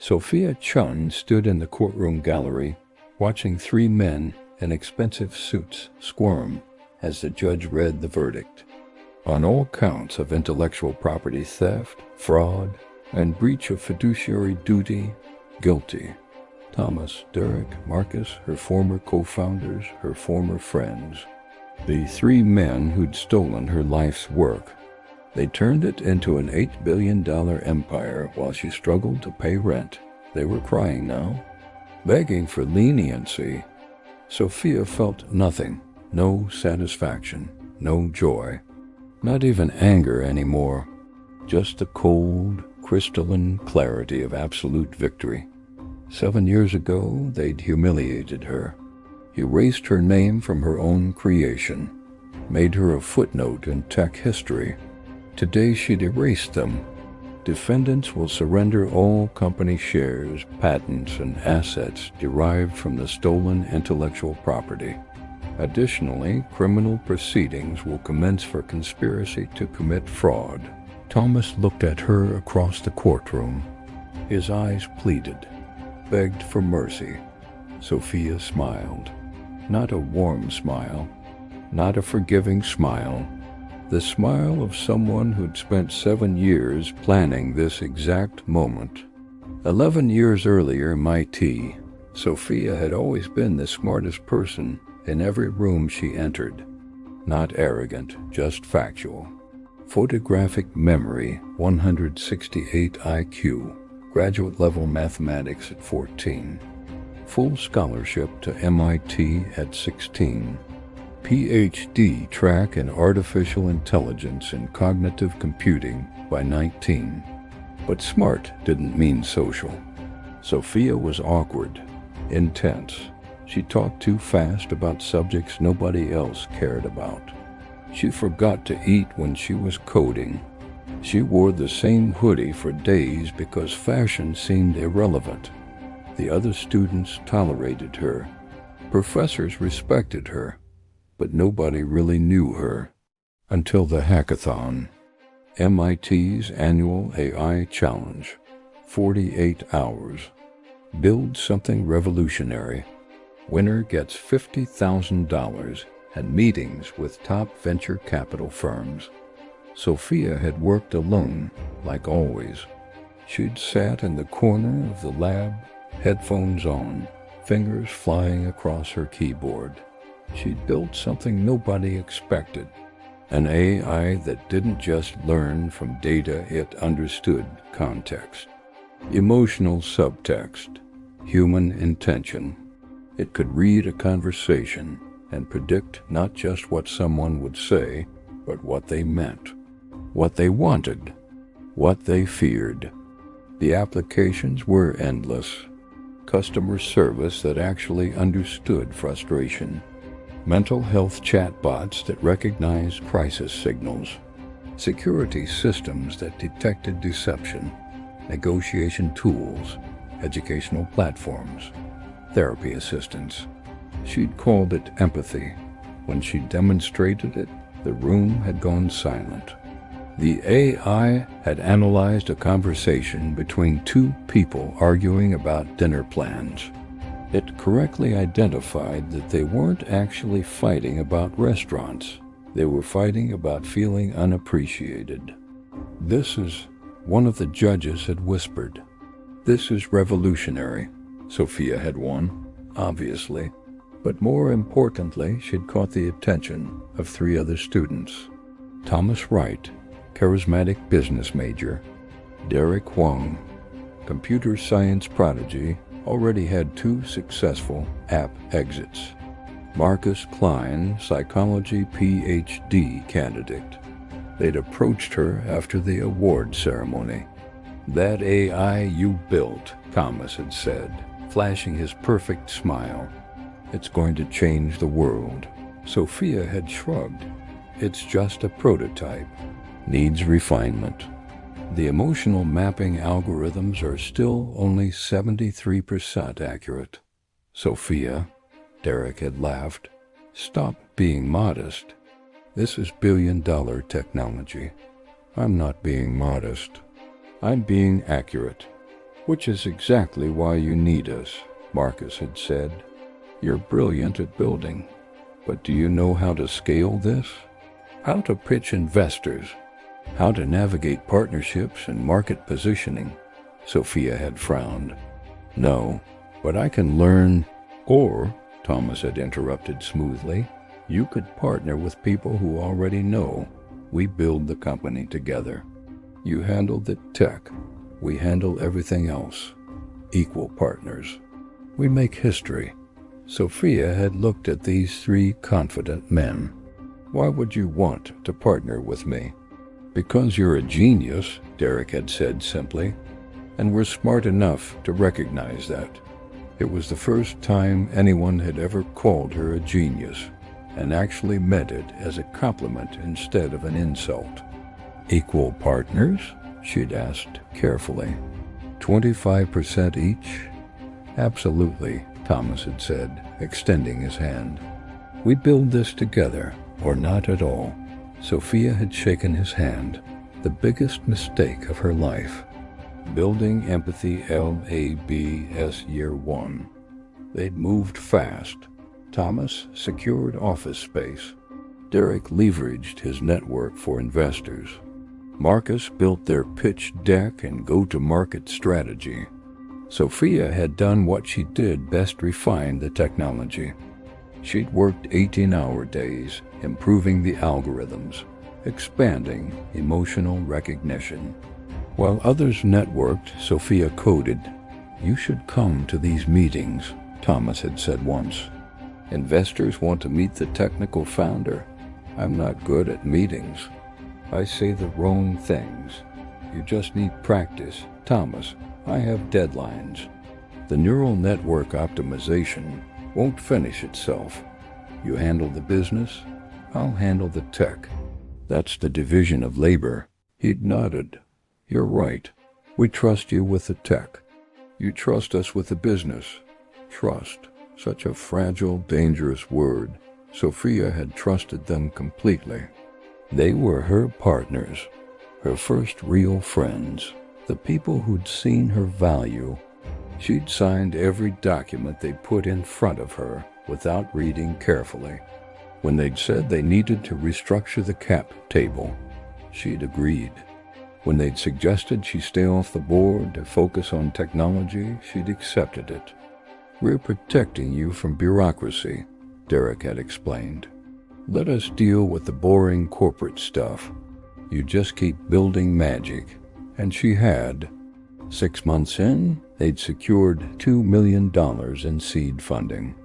Sophia Chung stood in the courtroom gallery, watching three men in expensive suits squirm as the judge read the verdict. On all counts of intellectual property theft, fraud, and breach of fiduciary duty, guilty. Thomas, Derek, Marcus, her former co-founders, her former friends. The three men who'd stolen her life's work. They turned it into an $8 billion empire while she struggled to pay rent. They were crying now, begging for leniency. Sophia felt nothing, no satisfaction, no joy, not even anger anymore, just the cold, crystalline clarity of absolute victory. 7 years ago, they'd humiliated her, erased her name from her own creation, made her a footnote in tech history. Today she'd erased them. Defendants will surrender all company shares, patents, and assets derived from the stolen intellectual property. Additionally, criminal proceedings will commence for conspiracy to commit fraud. Thomas looked at her across the courtroom. His eyes pleaded, begged for mercy. Sophia smiled. Not a warm smile, not a forgiving smile. The smile of someone who'd spent 7 years planning this exact moment. 11 years earlier, MIT, Sophia had always been the smartest person in every room she entered. Not arrogant, just factual. Photographic memory, 168 IQ, graduate-level mathematics at 14. Full scholarship to MIT at 16. PhD track in artificial intelligence and cognitive computing by 19. But smart didn't mean social. Sophia was awkward, intense. She talked too fast about subjects nobody else cared about. She forgot to eat when she was coding. She wore the same hoodie for days because fashion seemed irrelevant. The other students tolerated her. Professors respected her. But nobody really knew her until the hackathon, MIT's annual AI challenge, 48 hours. Build something revolutionary. Winner gets $50,000 and meetings with top venture capital firms. Sophia had worked alone, like always. She'd sat in the corner of the lab, headphones on, fingers flying across her keyboard. She'd built something nobody expected, an AI that didn't just learn from data, it understood context, emotional subtext, human intention. It could read a conversation and predict not just what someone would say, but what they meant, what they wanted, what they feared. The applications were endless. Customer service that actually understood frustration. Mental health chatbots that recognized crisis signals, security systems that detected deception, negotiation tools, educational platforms, therapy assistance. She'd called it empathy. When she demonstrated it, the room had gone silent. The AI had analyzed a conversation between two people arguing about dinner plans. It correctly identified that they weren't actually fighting about restaurants. They were fighting about feeling unappreciated. This is, one of the judges had whispered. This is revolutionary. Sophia had won, obviously. But more importantly, she'd caught the attention of 3 other students. Thomas Wright, charismatic business major. Derek Huang, computer science prodigy, already had 2 successful app exits. Marcus Klein, psychology PhD candidate. They'd approached her after the award ceremony. That AI you built, Thomas had said, flashing his perfect smile. It's going to change the world. Sophia had shrugged. It's just a prototype. Needs refinement. The emotional mapping algorithms are still only 73% accurate. Sophia, Derek had laughed, stop being modest. This is billion-dollar technology. I'm not being modest. I'm being accurate. Which is exactly why you need us, Marcus had said. You're brilliant at building, but do you know how to scale this? How to pitch investors? How to navigate partnerships and market positioning? Sophia had frowned. No, but I can learn. Or, Thomas had interrupted smoothly, you could partner with people who already know. We build the company together. You handle the tech. We handle everything else. Equal partners. We make history. Sophia had looked at these three confident men. Why would you want to partner with me? Because you're a genius, Derek had said simply, and we're smart enough to recognize that. It was the first time anyone had ever called her a genius, and actually meant it as a compliment instead of an insult. Equal partners? She'd asked carefully. 25% each? Absolutely, Thomas had said, extending his hand. We build this together, or not at all. Sophia had shaken his hand, the biggest mistake of her life. Building Empathy LABS Year 1. They'd moved fast. Thomas secured office space. Derek leveraged his network for investors. Marcus built their pitch deck and go-to-market strategy. Sophia had done what she did best: refine the technology. She'd worked 18-hour days, improving the algorithms, expanding emotional recognition. While others networked, Sophia coded. You should come to these meetings, Thomas had said once. Investors want to meet the technical founder. I'm not good at meetings. I say the wrong things. You just need practice. Thomas, I have deadlines. The neural network optimization won't finish itself. You handle the business, I'll handle the tech. That's the division of labor. He'd nodded. You're right. We trust you with the tech. You trust us with the business. Trust. Such a fragile, dangerous word. Sophia had trusted them completely. They were her partners, her first real friends, the people who'd seen her value. She'd signed every document they put in front of her without reading carefully. When they'd said they needed to restructure the cap table, she'd agreed. When they'd suggested she stay off the board to focus on technology, she'd accepted it. We're protecting you from bureaucracy, Derek had explained. Let us deal with the boring corporate stuff. You just keep building magic. And she had. 6 months in, they'd secured $2 million in seed funding.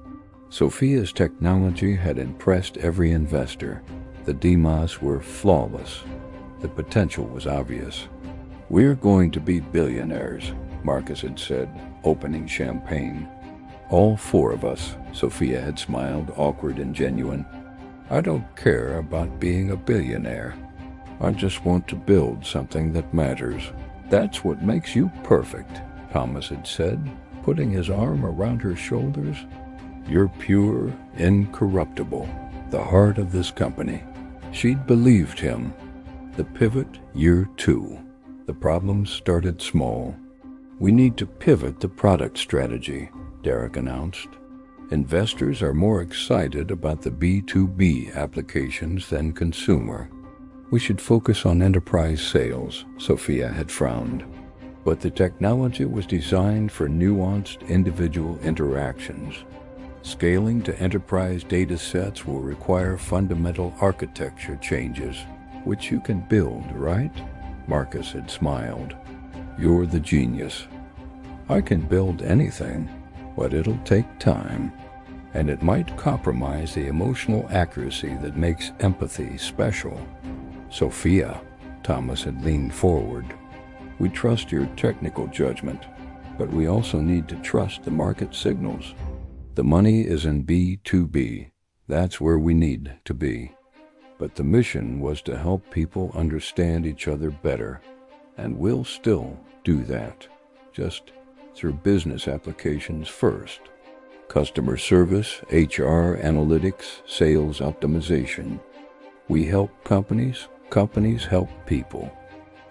Sophia's technology had impressed every investor. The demos were flawless. The potential was obvious. We're going to be billionaires, Marcus had said, opening champagne. All four of us, Sophia had smiled, awkward and genuine. I don't care about being a billionaire. I just want to build something that matters. That's what makes you perfect, Thomas had said, putting his arm around her shoulders. You're pure, incorruptible, the heart of this company. She'd believed him. The pivot, year 2. The problems started small. We need to pivot the product strategy, Derek announced. Investors are more excited about the B2B applications than consumer. We should focus on enterprise sales, Sophia had frowned. But the technology was designed for nuanced individual interactions. Scaling to enterprise data sets will require fundamental architecture changes, which you can build, right? Marcus had smiled. You're the genius. I can build anything, but it'll take time, and it might compromise the emotional accuracy that makes empathy special. Sophia, Thomas had leaned forward. We trust your technical judgment, but we also need to trust the market signals. The money is in B2B. That's where we need to be. But the mission was to help people understand each other better, and we'll still do that, just through business applications first. Customer service, HR, analytics, sales optimization. We help companies, companies help people.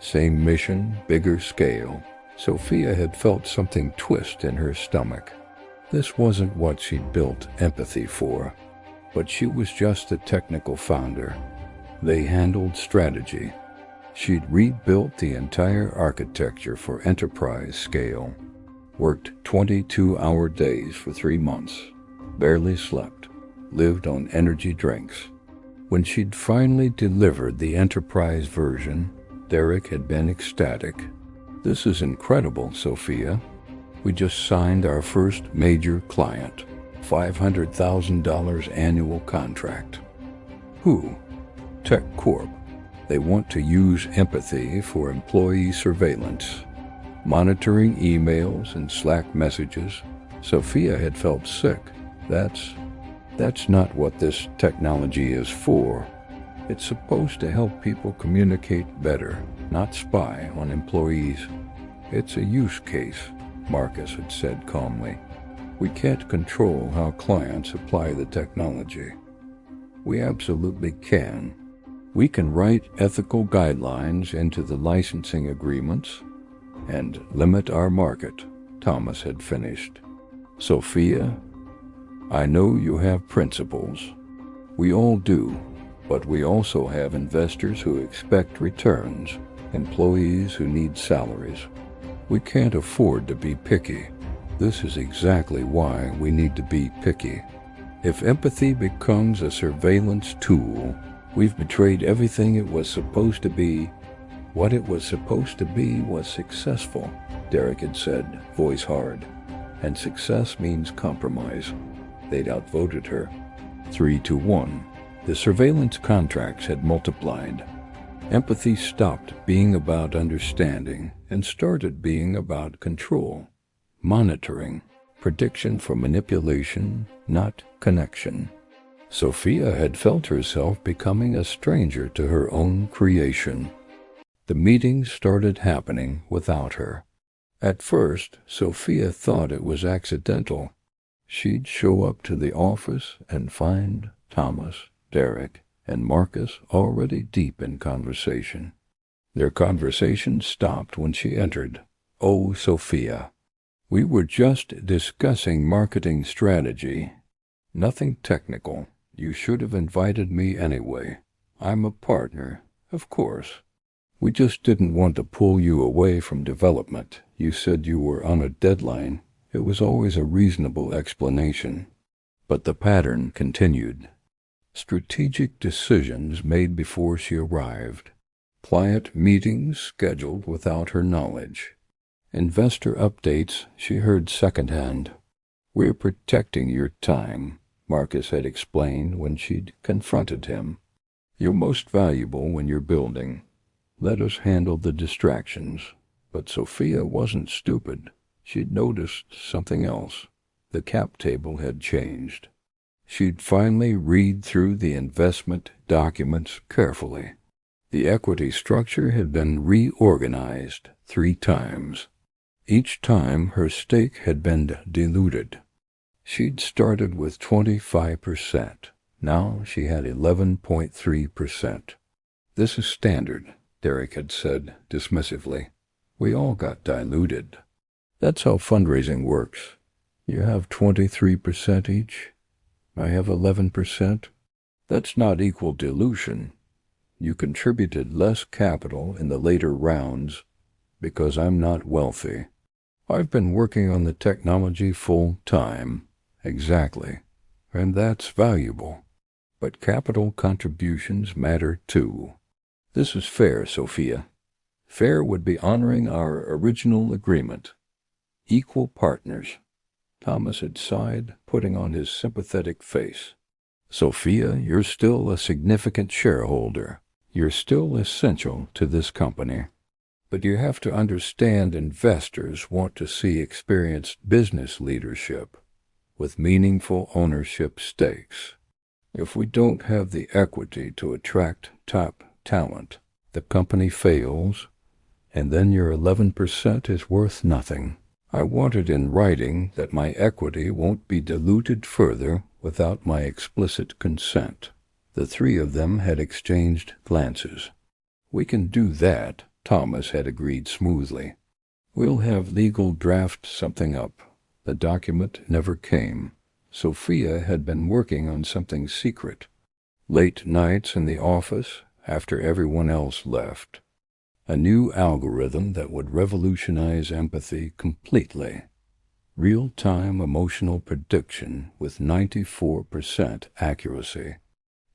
Same mission, bigger scale. Sophia had felt something twist in her stomach. This wasn't what she'd built empathy for, but she was just a technical founder. They handled strategy. She'd rebuilt the entire architecture for enterprise scale, worked 22-hour days for 3 months, barely slept, lived on energy drinks. When she'd finally delivered the enterprise version, Derek had been ecstatic. "This is incredible, Sophia. We just signed our first major client, $500,000 annual contract." "Who?" "Tech Corp. They want to use empathy for employee surveillance, monitoring emails and Slack messages." Sophia had felt sick. That's not what this technology is for. It's supposed to help people communicate better, not spy on employees. "It's a use case," Marcus had said calmly. "We can't control how clients apply the technology." "We absolutely can. We can write ethical guidelines into the licensing agreements and limit our market," Thomas had finished. "Sophia, I know you have principles. We all do, but we also have investors who expect returns, employees who need salaries. We can't afford to be picky. This is exactly why we need to be picky. If empathy becomes a surveillance tool, we've betrayed everything it was supposed to be." "What it was supposed to be was successful," Derek had said, voice hard. "And success means compromise." They'd outvoted her. 3-1. The surveillance contracts had multiplied. Empathy stopped being about understanding and started being about control, monitoring, prediction for manipulation, not connection. Sophia had felt herself becoming a stranger to her own creation. The meetings started happening without her. At first, Sophia thought it was accidental. She'd show up to the office and find Thomas, Derek, and Marcus already deep in conversation. Their conversation stopped when she entered. "Oh, Sophia, we were just discussing marketing strategy. Nothing technical. You should have invited me anyway. I'm a partner, of course. We just didn't want to pull you away from development. You said you were on a deadline. It was always a reasonable explanation." But the pattern continued. Strategic decisions made before she arrived. Client meetings scheduled without her knowledge. Investor updates she heard secondhand. "We're protecting your time," Marcus had explained when she'd confronted him. "You're most valuable when you're building. Let us handle the distractions." But Sophia wasn't stupid. She'd noticed something else. The cap table had changed. She'd finally read through the investment documents carefully. The equity structure had been reorganized 3 times. Each time her stake had been diluted. She'd started with 25%. Now she had 11.3%. "This is standard," Derek had said dismissively. "We all got diluted. That's how fundraising works. You have 23% each. I have 11%. That's not equal dilution. You contributed less capital in the later rounds because I'm not wealthy. I've been working on the technology full time." "Exactly. And that's valuable. But capital contributions matter too. This is fair, Sophia. Fair would be honoring our original agreement. Equal partners." Thomas had sighed, putting on his sympathetic face. "Sophia, you're still a significant shareholder. You're still essential to this company. But you have to understand investors want to see experienced business leadership with meaningful ownership stakes. If we don't have the equity to attract top talent, the company fails, and then your 11% is worth nothing. I want it in writing that my equity won't be diluted further without my explicit consent." The 3 of them had exchanged glances. "We can do that," Thomas had agreed smoothly. We'll have legal draft something up. The document never came. Sophia had been working on something secret. Late nights in the office, after everyone else left. A new algorithm that would revolutionize empathy completely. Real-time emotional prediction with 94% accuracy.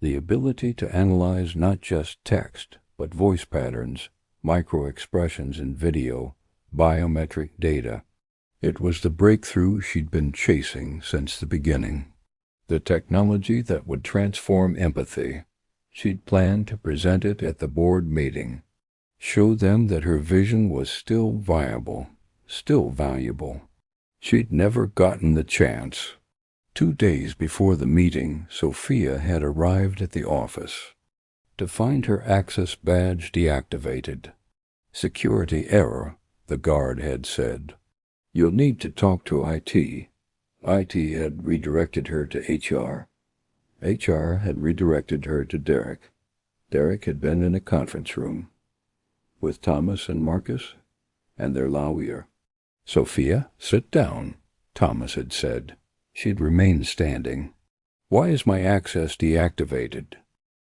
The ability to analyze not just text, but voice patterns, micro-expressions in video, biometric data. It was the breakthrough she'd been chasing since the beginning. The technology that would transform empathy. She'd planned to present it at the board meeting. Show them that her vision was still viable, still valuable. She'd never gotten the chance. 2 days before the meeting, Sophia had arrived at the office to find her access badge deactivated. Security error, the guard had said. You'll need to talk to IT. IT had redirected her to HR. HR had redirected her to Derek. Derek had been in a conference room with Thomas and Marcus and their lawyer. Sophia, sit down, Thomas had said. She'd remained standing. Why is my access deactivated?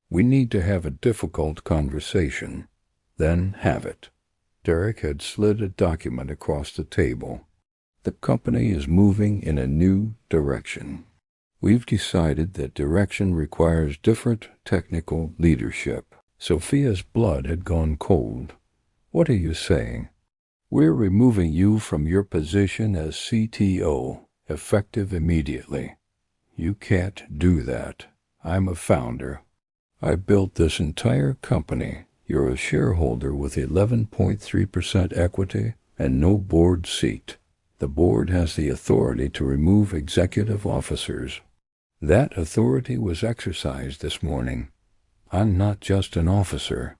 We need to have a difficult conversation. Then have it. Derek had slid a document across the table. The company is moving in a new direction. We've decided that direction requires different technical leadership. Sophia's blood had gone cold. What are you saying? We're removing you from your position as CTO, effective immediately. You can't do that. I'm a founder. I built this entire company. You're a shareholder with 11.3% equity and no board seat. The board has the authority to remove executive officers. That authority was exercised this morning. I'm not just an officer.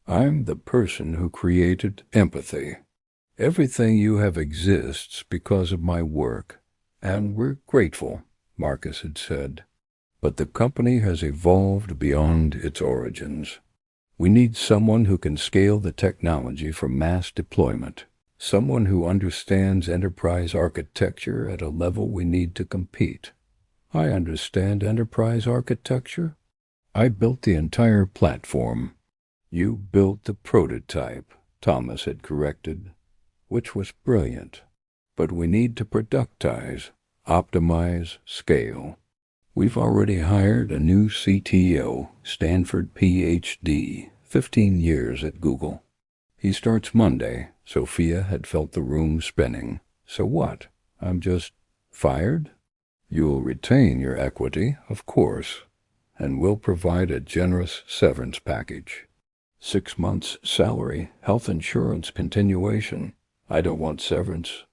I'm the person who created empathy. Everything you have exists because of my work, and we're grateful, Marcus had said. But the company has evolved beyond its origins. We need someone who can scale the technology for mass deployment, someone who understands enterprise architecture at a level we need to compete. I understand enterprise architecture. I built the entire platform. You built the prototype, Thomas had corrected, which was brilliant. But we need to productize, optimize, scale. We've already hired a new CTO, Stanford PhD, 15 years at Google. He starts Monday. Sophia had felt the room spinning. So what? I'm just fired? You'll retain your equity, of course, and we'll provide a generous severance package. 6 months' salary, health insurance continuation. I don't want severance.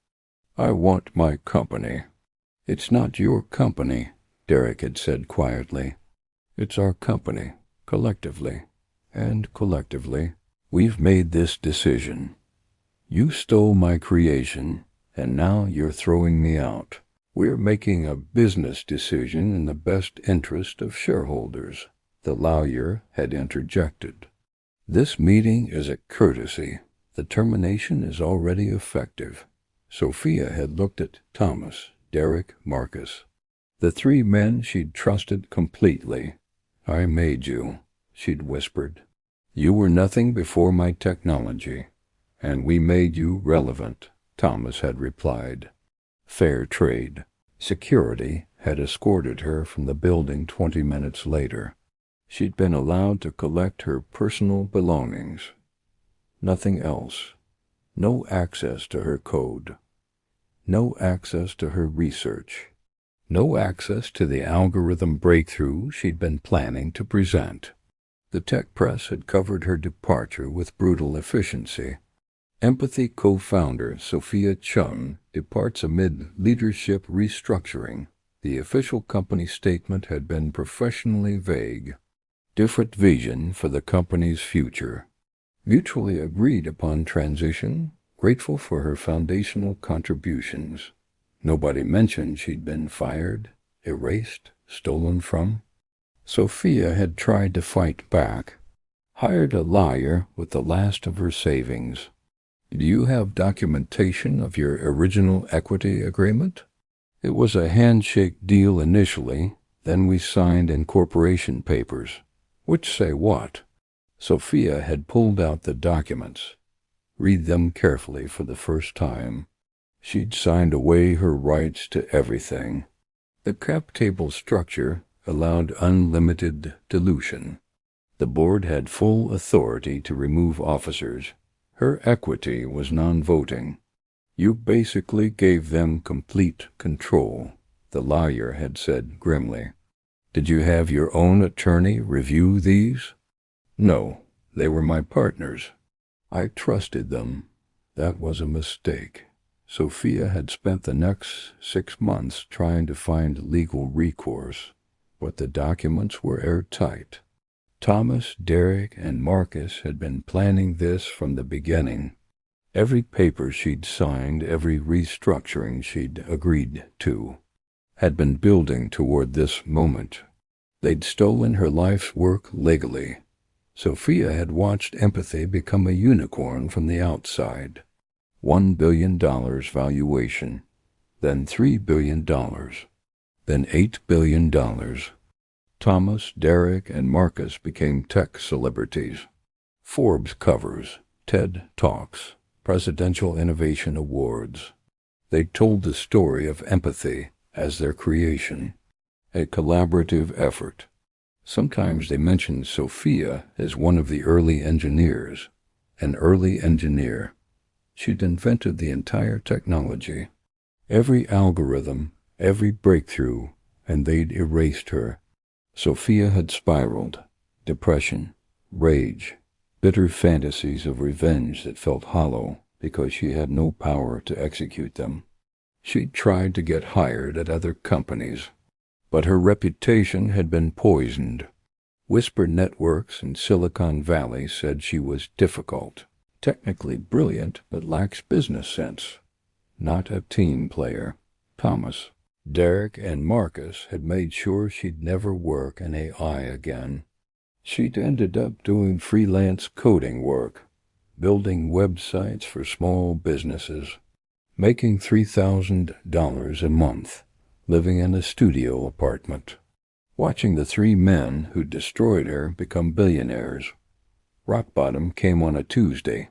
I want my company. It's not your company, Derek had said quietly. It's our company, collectively. And collectively, we've made this decision. You stole my creation, and now you're throwing me out. We're making a business decision in the best interest of shareholders, the lawyer had interjected. This meeting is a courtesy. The termination is already effective. Sophia had looked at Thomas, Derek, Marcus, the 3 men she'd trusted completely. I made you, she'd whispered. You were nothing before my technology, and we made you relevant, Thomas had replied. Fair trade. Security had escorted her from the building 20 minutes later. She'd been allowed to collect her personal belongings. Nothing else. No access to her code. No access to her research. No access to the algorithm breakthrough she'd been planning to present. The tech press had covered her departure with brutal efficiency. Empathy co-founder Sophia Chung departs amid leadership restructuring. The official company statement had been professionally vague. Different vision for the company's future. Mutually agreed upon transition, grateful for her foundational contributions. Nobody mentioned she'd been fired, erased, stolen from. Sophia had tried to fight back, hired a lawyer with the last of her savings. Do you have documentation of your original equity agreement? It was a handshake deal initially, then we signed incorporation papers. Which say what? Sophia had pulled out the documents. Read them carefully for the first time. She'd signed away her rights to everything. The cap table structure allowed unlimited dilution. The board had full authority to remove officers. Her equity was non-voting. You basically gave them complete control, the lawyer had said grimly. Did you have your own attorney review these? No, they were my partners. I trusted them. That was a mistake. Sophia had spent the next 6 months trying to find legal recourse, but the documents were airtight. Thomas, Derek, and Marcus had been planning this from the beginning. Every paper she'd signed, every restructuring she'd agreed to, had been building toward this moment. They'd stolen her life's work legally. Sophia had watched empathy become a unicorn from the outside. $1 billion valuation, then $3 billion, then $8 billion. Thomas, Derek, and Marcus became tech celebrities. Forbes covers, TED Talks, Presidential Innovation Awards. They told the story of empathy as their creation, a collaborative effort. Sometimes they mentioned Sophia as one of the early engineers, an early engineer. She'd invented the entire technology, every algorithm, every breakthrough, and they'd erased her. Sophia had spiraled, depression, rage, bitter fantasies of revenge that felt hollow because she had no power to execute them. She'd tried to get hired at other companies, but her reputation had been poisoned. Whisper Networks in Silicon Valley said she was difficult, technically brilliant, but lacks business sense. Not a team player. Thomas, Derek, and Marcus had made sure she'd never work in AI again. She'd ended up doing freelance coding work, building websites for small businesses, making $3,000 a month, living in a studio apartment, watching the 3 men who destroyed her become billionaires. Rock bottom came on a Tuesday.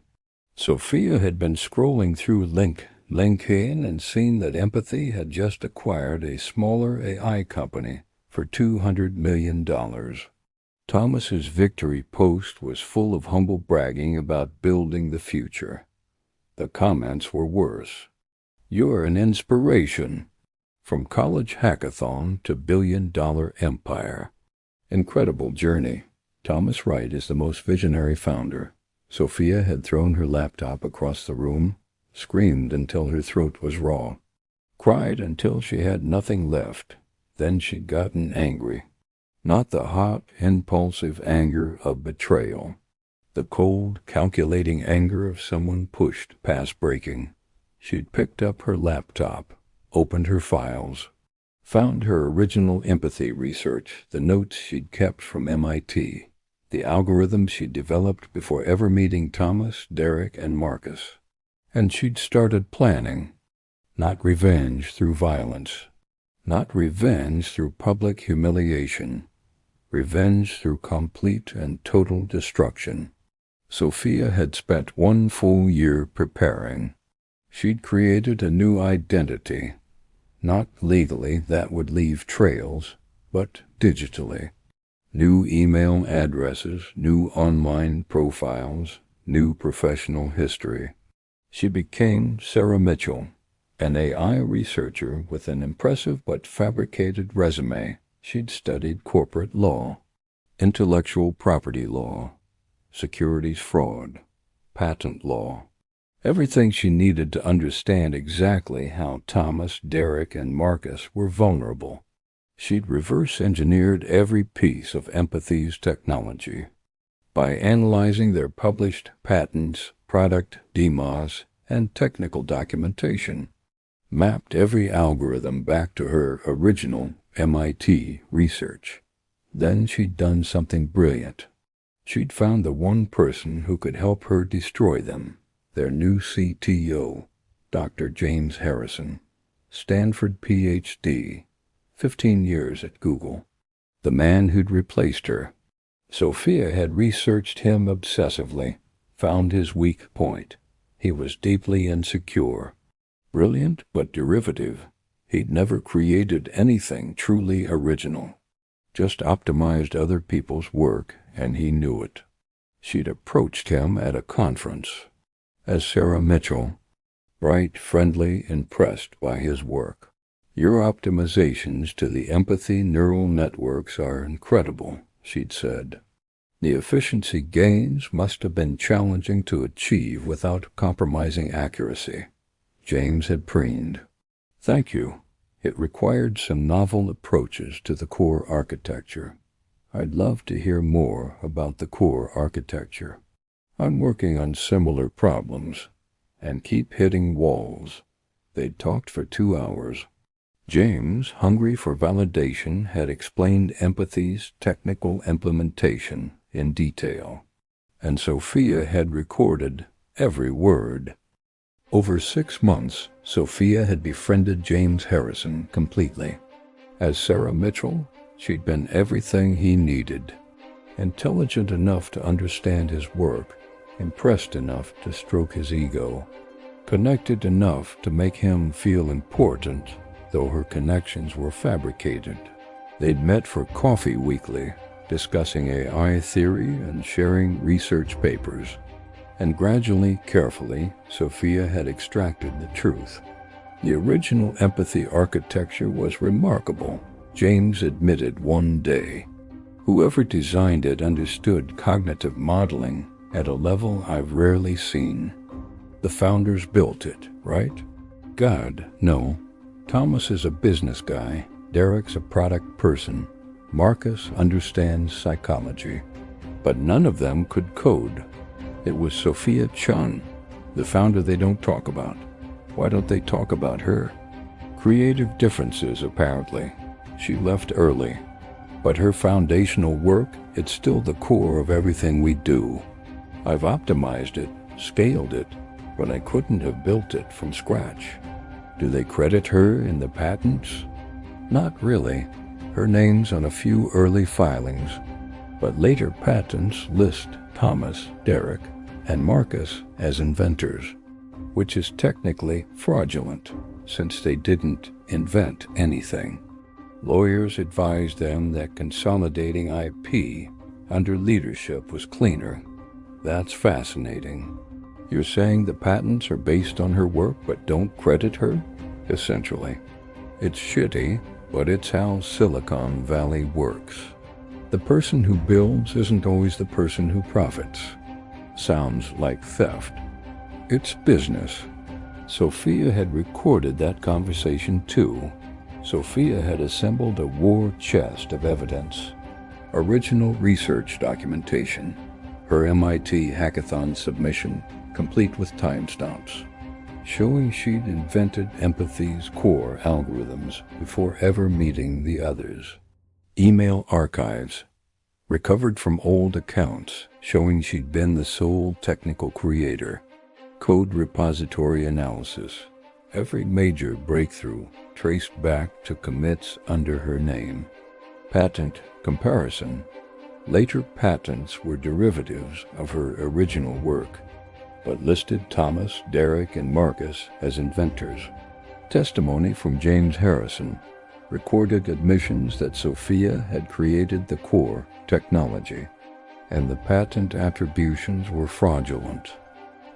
Sophia had been scrolling through LinkedIn and seen that Empathy had just acquired a smaller AI company for $200 million. Thomas's victory post was full of humble bragging about building the future. The comments were worse. You're an inspiration. From college hackathon to billion-dollar empire. Incredible journey. Thomas Wright is the most visionary founder. Sophia had thrown her laptop across the room, screamed until her throat was raw, cried until she had nothing left. Then she'd gotten angry. Not the hot, impulsive anger of betrayal. The cold, calculating anger of someone pushed past breaking. She'd picked up her laptop, opened her files, found her original empathy research, the notes she'd kept from MIT, the algorithms she'd developed before ever meeting Thomas, Derek, and Marcus. And she'd started planning. Not revenge through violence. Not revenge through public humiliation. Revenge through complete and total destruction. Sophia had spent 1 full year preparing. She'd created a new identity. Not legally, that would leave trails, but digitally. New email addresses, new online profiles, new professional history. She became Sarah Mitchell, an AI researcher with an impressive but fabricated resume. She'd studied corporate law, intellectual property law, securities fraud, patent law. Everything she needed to understand exactly how Thomas, Derek, and Marcus were vulnerable. She'd reverse-engineered every piece of Empathy's technology. By analyzing their published patents, product demos, and technical documentation, mapped every algorithm back to her original MIT research. Then she'd done something brilliant. She'd found the one person who could help her destroy them. Their new CTO, Dr. James Harrison, Stanford PhD, 15 years at Google. The man who'd replaced her. Sophia had researched him obsessively, found his weak point. He was deeply insecure. Brilliant but derivative. He'd never created anything truly original. Just optimized other people's work, and he knew it. She'd approached him at a conference as Sarah Mitchell, bright, friendly, impressed by his work. Your optimizations to the empathy neural networks are incredible, she'd said. The efficiency gains must have been challenging to achieve without compromising accuracy. James had preened. Thank you. It required some novel approaches to the core architecture. I'd love to hear more about the core architecture. I'm working on similar problems and keep hitting walls. They'd talked for 2 hours. James, hungry for validation, had explained empathy's technical implementation in detail, and Sophia had recorded every word. Over 6 months, Sophia had befriended James Harrison completely. As Sarah Mitchell, she'd been everything he needed. Intelligent enough to understand his work, impressed enough to stroke his ego, connected enough to make him feel important, though her connections were fabricated. They'd met for coffee weekly, discussing AI theory and sharing research papers. And gradually, carefully, Sophia had extracted the truth. The original empathy architecture was remarkable, James admitted one day. Whoever designed it understood cognitive modeling at a level I've rarely seen. The founders built it, right? God, no. Thomas is a business guy. Derek's a product person. Marcus understands psychology. But none of them could code. It was Sophia Chung, the founder they don't talk about. Why don't they talk about her? Creative differences, apparently. She left early. But her foundational work, it's still the core of everything we do. I've optimized it, scaled it, but I couldn't have built it from scratch. Do they credit her in the patents? Not really. Her name's on a few early filings, but later patents list Thomas, Derek, and Marcus as inventors, which is technically fraudulent, since they didn't invent anything. Lawyers advised them that consolidating IP under leadership was cleaner. That's fascinating. You're saying the patents are based on her work but don't credit her? Essentially. It's shitty, but it's how Silicon Valley works. The person who builds isn't always the person who profits. Sounds like theft. It's business. Sophia had recorded that conversation too. Sophia had assembled a war chest of evidence. Original research documentation. Her MIT hackathon submission, complete with timestamps, showing she'd invented empathy's core algorithms before ever meeting the others. Email archives, recovered from old accounts, showing she'd been the sole technical creator. Code repository analysis, every major breakthrough traced back to commits under her name. Patent comparison. Later patents were derivatives of her original work, but listed Thomas, Derek, and Marcus as inventors. Testimony from James Harrison recorded admissions that Sophia had created the core technology, and the patent attributions were fraudulent.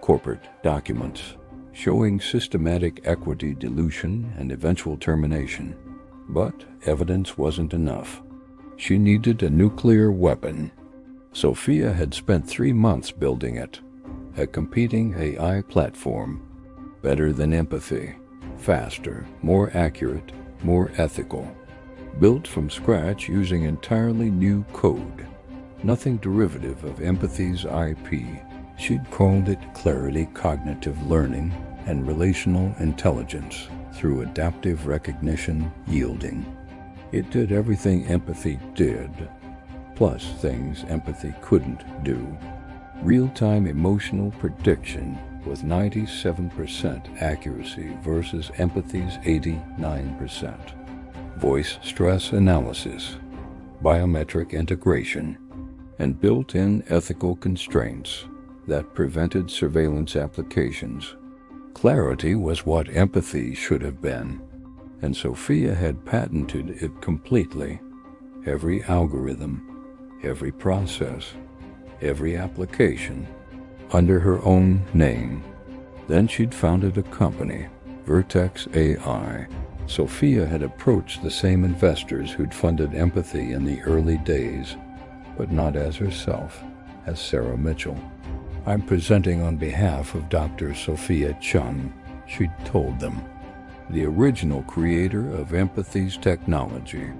Corporate documents showing systematic equity dilution and eventual termination. But evidence wasn't enough. She needed a nuclear weapon. Sophia had spent 3 months building it, a competing AI platform, better than empathy, faster, more accurate, more ethical, built from scratch using entirely new code, nothing derivative of empathy's IP. She'd called it clarity, cognitive learning, and relational intelligence through adaptive recognition yielding. It did everything empathy did, plus things empathy couldn't do. Real-time emotional prediction with 97% accuracy versus empathy's 89%. Voice stress analysis, biometric integration, and built-in ethical constraints that prevented surveillance applications. Clarity was what empathy should have been, and Sophia had patented it completely. Every algorithm, every process, every application, under her own name. Then she'd founded a company, Vertex AI. Sophia had approached the same investors who'd funded empathy in the early days, but not as herself, as Sarah Mitchell. "I'm presenting on behalf of Dr. Sophia Chung," she'd told them, "the original creator of empathy's technology.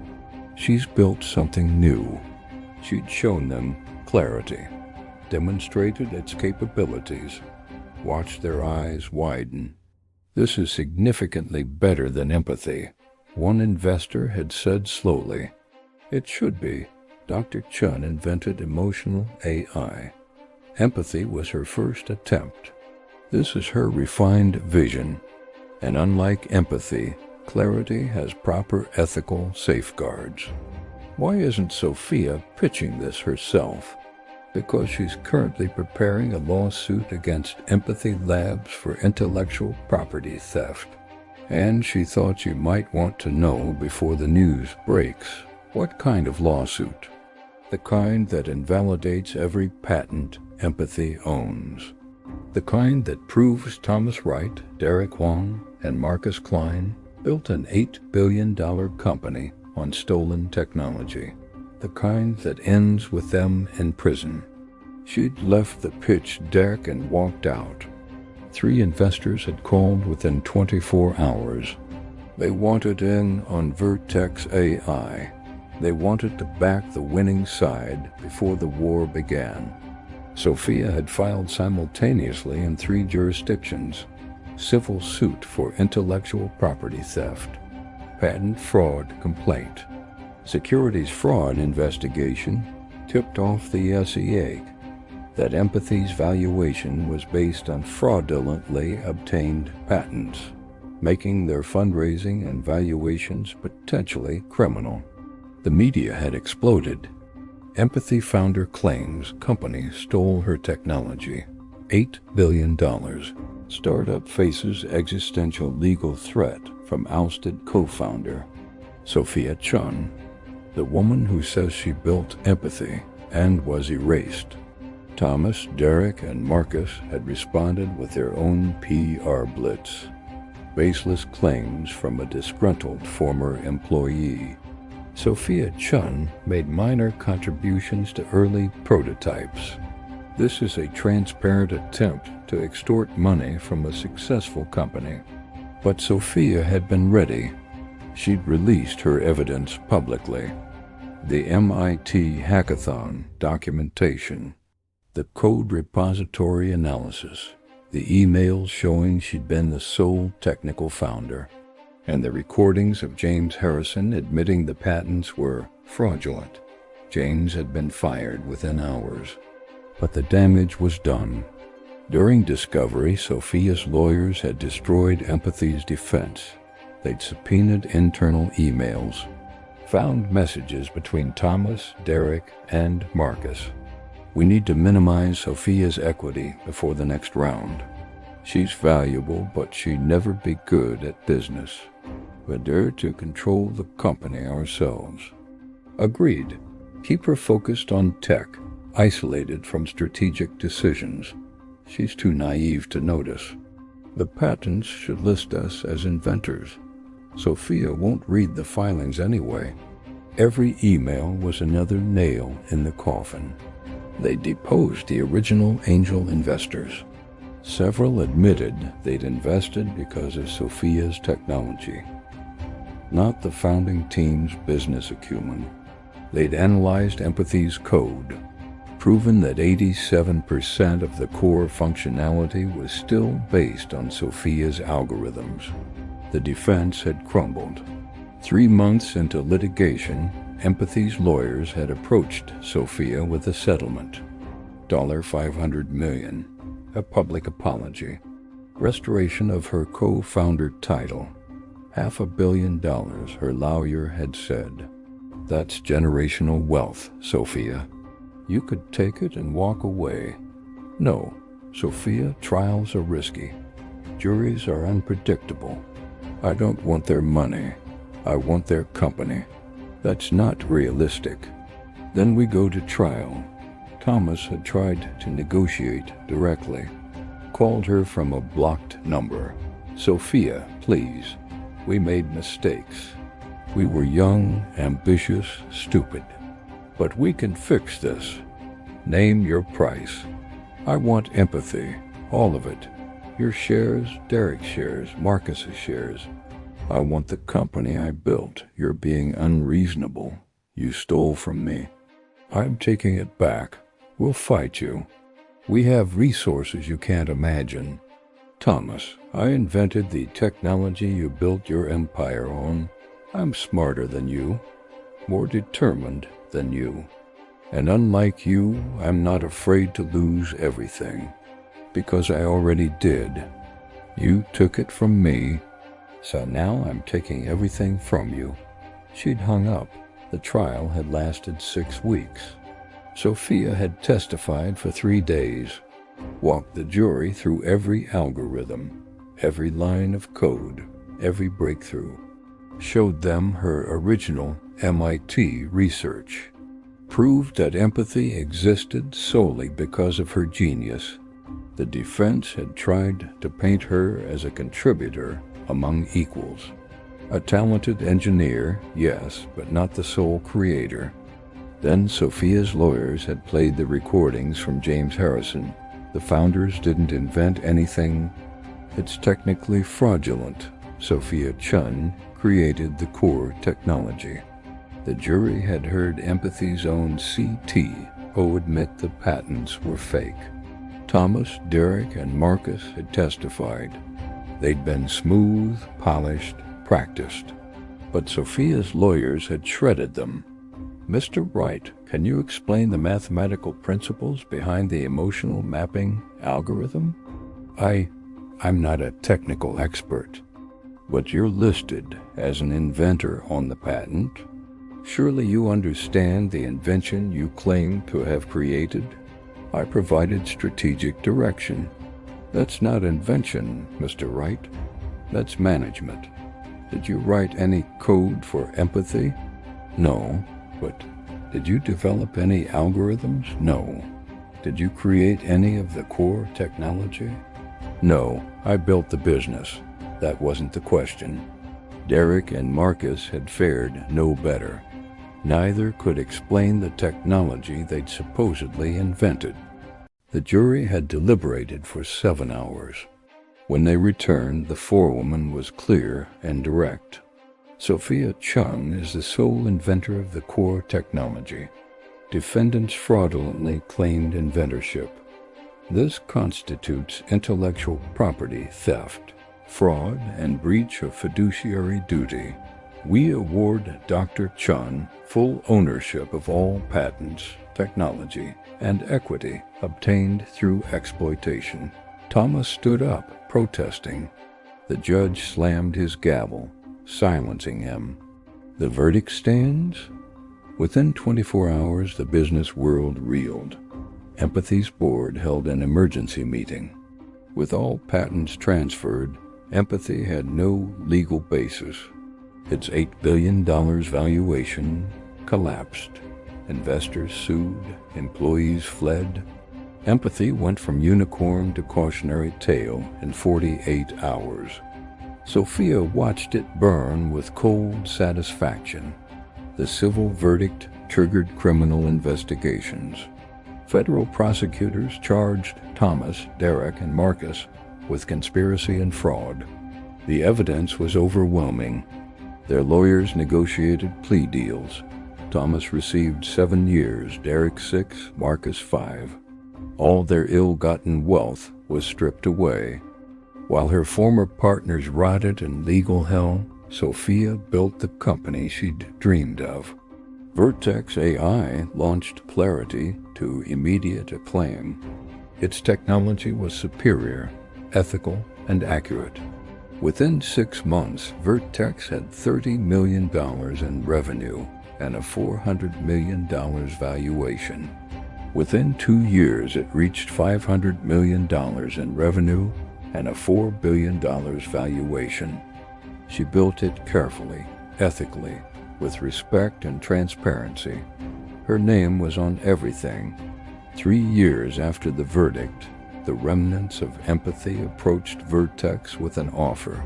She's built something new." She'd shown them clarity, demonstrated its capabilities, watched their eyes widen. "This is significantly better than empathy," one investor had said slowly. "It should be. Dr. Chun invented emotional AI. Empathy was her first attempt. This is her refined vision. And unlike empathy, clarity has proper ethical safeguards." Why isn't Sophia pitching this herself? Because she's currently preparing a lawsuit against Empathy Labs for intellectual property theft. And she thought you might want to know before the news breaks. What kind of lawsuit? The kind that invalidates every patent Empathy owns. The kind that proves Thomas Wright, Derek Wong, and Marcus Klein built an $8 billion company on stolen technology. The kind that ends with them in prison. She'd left the pitch deck and walked out. 3 investors had called within 24 hours. They wanted in on Vertex AI. They wanted to back the winning side before the war began. Sophia had filed simultaneously in 3 jurisdictions: civil suit for intellectual property theft, patent fraud complaint, securities fraud investigation, tipped off the SEC that Empathy's valuation was based on fraudulently obtained patents, making their fundraising and valuations potentially criminal. The media had exploded. Empathy founder claims company stole her technology. $8 billion. Startup faces existential legal threat from ousted co-founder Sophia Chung, the woman who says she built empathy and was erased. Thomas, Derek, and Marcus had responded with their own PR blitz. Baseless claims from a disgruntled former employee. Sophia Chung made minor contributions to early prototypes. This is a transparent attempt to extort money from a successful company. But Sophia had been ready. She'd released her evidence publicly. The MIT hackathon documentation, the code repository analysis, the emails showing she'd been the sole technical founder, and the recordings of James Harrison admitting the patents were fraudulent. James had been fired within hours. But the damage was done. During discovery, Sophia's lawyers had destroyed Empathy's defense. They'd subpoenaed internal emails, found messages between Thomas, Derek, and Marcus. "We need to minimize Sophia's equity before the next round. She's valuable, but she'd never be good at business. We're there to control the company ourselves." Agreed. Keep her focused on tech, isolated from strategic decisions. She's too naive to notice. The patents should list us as inventors. Sophia won't read the filings anyway. Every email was another nail in the coffin. They deposed the original angel investors. Several admitted they'd invested because of Sophia's technology, not the founding team's business acumen. They'd analyzed Empathy's code, proven that 87% of the core functionality was still based on Sophia's algorithms. The defense had crumbled. 3 months into litigation, Empathy's lawyers had approached Sophia with a settlement, $500 million, a public apology, restoration of her co-founder title, $500 million, her lawyer had said. That's generational wealth, Sophia. You could take it and walk away. No, Sophia, trials are risky. Juries are unpredictable. I don't want their money. I want their company. That's not realistic. Then we go to trial. Thomas had tried to negotiate directly. Called her from a blocked number. Sophia, please. We made mistakes. We were young, ambitious, stupid. But we can fix this. Name your price. I want empathy, all of it. Your shares, Derek's shares, Marcus's shares. I want the company I built. You're being unreasonable. You stole from me. I'm taking it back. We'll fight you. We have resources you can't imagine. Thomas, I invented the technology you built your empire on. I'm smarter than you, more determined than you. And unlike you, I'm not afraid to lose everything, because I already did. You took it from me, so now I'm taking everything from you. She'd hung up. The trial had lasted 6 weeks. Sophia had testified for 3 days, walked the jury through every algorithm, every line of code, every breakthrough, showed them her original MIT research, proved that empathy existed solely because of her genius. The defense had tried to paint her as a contributor among equals. A talented engineer, yes, but not the sole creator. Then Sophia's lawyers had played the recordings from James Harrison. The founders didn't invent anything. It's technically fraudulent. Sophia Chung created the core technology. The jury had heard empathy's own CTO admit the patents were fake. Thomas, Derek, and Marcus had testified. They'd been smooth, polished, practiced. But Sophia's lawyers had shredded them. Mr. Wright, can you explain the mathematical principles behind the emotional mapping algorithm? I'm not a technical expert. But you're listed as an inventor on the patent. Surely you understand the invention you claim to have created? I provided strategic direction. That's not invention, Mr. Wright. That's management. Did you write any code for empathy? No. But did you develop any algorithms? No. Did you create any of the core technology? No. I built the business. That wasn't the question. Derek and Marcus had fared no better. Neither could explain the technology they'd supposedly invented. The jury had deliberated for 7 hours. When they returned, the forewoman was clear and direct. Sophia Chung is the sole inventor of the core technology. Defendants fraudulently claimed inventorship. This constitutes intellectual property theft, fraud, and breach of fiduciary duty. We award Dr. Chung full ownership of all patents, technology, and equity obtained through exploitation. Thomas stood up, protesting. The judge slammed his gavel, silencing him. The verdict stands? Within 24 hours, the business world reeled. Empathy's board held an emergency meeting. With all patents transferred, Empathy had no legal basis. Its $8 billion valuation collapsed. Investors sued, employees fled. Empathy went from unicorn to cautionary tale in 48 hours. Sophia watched it burn with cold satisfaction. The civil verdict triggered criminal investigations. Federal prosecutors charged Thomas, Derek, and Marcus with conspiracy and fraud. The evidence was overwhelming. Their lawyers negotiated plea deals. Thomas received 7 years, Derek 6, Marcus 5. All their ill-gotten wealth was stripped away. While her former partners rotted in legal hell, Sophia built the company she'd dreamed of. Vertex AI launched Clarity to immediate acclaim. Its technology was superior, ethical, and accurate. Within 6 months, Vertex had $30 million in revenue and a $400 million valuation. Within 2 years, it reached $500 million in revenue and a $4 billion valuation. She built it carefully, ethically, with respect and transparency. Her name was on everything. 3 years after the verdict, the remnants of empathy approached Vertex with an offer.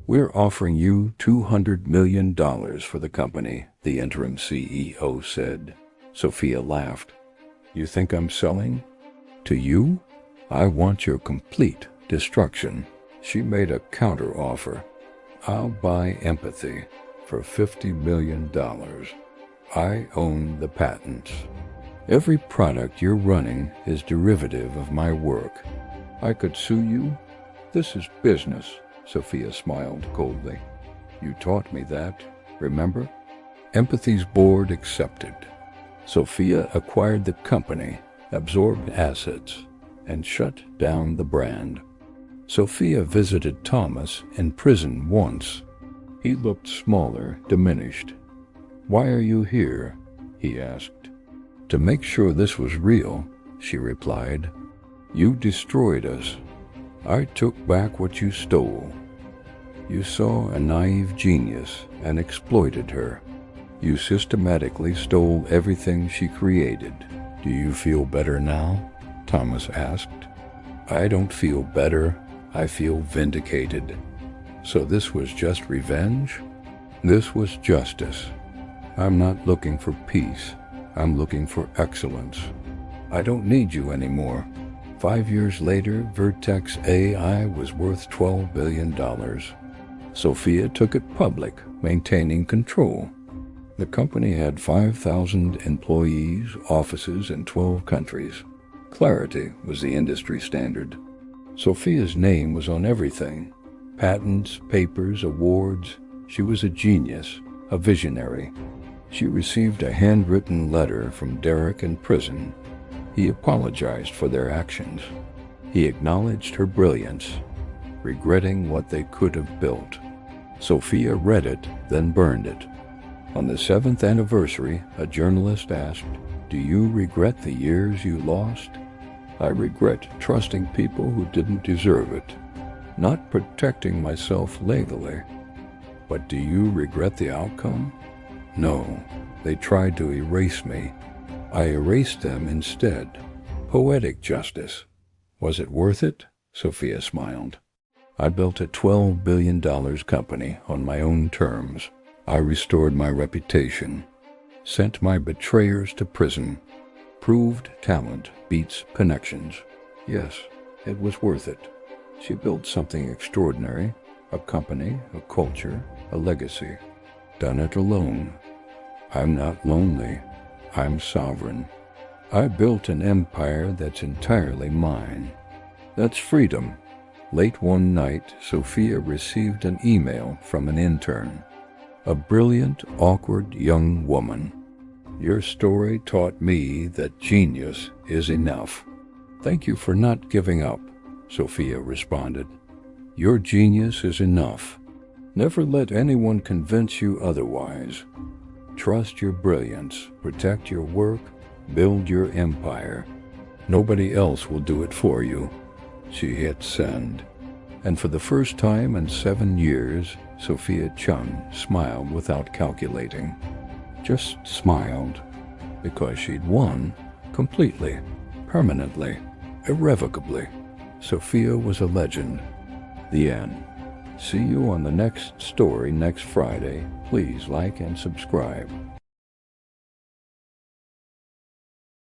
"We're offering you $200 million for the company," the interim CEO said. Sophia laughed. "You think I'm selling? To you? I want your complete destruction." She made a counter-offer. "I'll buy empathy for $50 million. I own the patents. Every product you're running is derivative of my work. I could sue you. This is business," Sophia smiled coldly. "You taught me that, remember?" Empathy's board accepted. Sophia acquired the company, absorbed assets, and shut down the brand. Sophia visited Thomas in prison once. He looked smaller, diminished. "Why are you here?" he asked. "To make sure this was real," she replied. "You destroyed us. I took back what you stole. You saw a naive genius and exploited her. You systematically stole everything she created. Do you feel better now?" Thomas asked. "I don't feel better. I feel vindicated." "So this was just revenge?" "This was justice. I'm not looking for peace. I'm looking for excellence. I don't need you anymore." 5 years later, Vertex AI was worth $12 billion. Sophia took it public, maintaining control. The company had 5,000 employees, offices in 12 countries. Clarity was the industry standard. Sophia's name was on everything. Patents, papers, awards. She was a genius, a visionary. She received a handwritten letter from Derek in prison. He apologized for their actions. He acknowledged her brilliance, regretting what they could have built. Sophia read it, then burned it. On the 7th anniversary, a journalist asked, "Do you regret the years you lost?" "I regret trusting people who didn't deserve it, not protecting myself legally." "But do you regret the outcome?" "No, they tried to erase me. I erased them instead." Poetic justice. Was it worth it? Sophia smiled. "I built a $12 billion company on my own terms. I restored my reputation, sent my betrayers to prison, proved talent beats connections. Yes, it was worth it." She built something extraordinary, a company, a culture, a legacy. Done it alone. I'm not lonely. I'm sovereign. I built an empire that's entirely mine. That's freedom. Late one night, Sophia received an email from an intern. A brilliant, awkward young woman. "Your story taught me that genius is enough." "Thank you for not giving up," Sophia responded. "Your genius is enough. Never let anyone convince you otherwise. Trust your brilliance, protect your work, build your empire. Nobody else will do it for you." She hit send. And for the first time in 7 years, Sophia Chung smiled without calculating. Just smiled, because she'd won completely, permanently, irrevocably. Sophia was a legend. The end. See you on the next story next Friday. Please like and subscribe.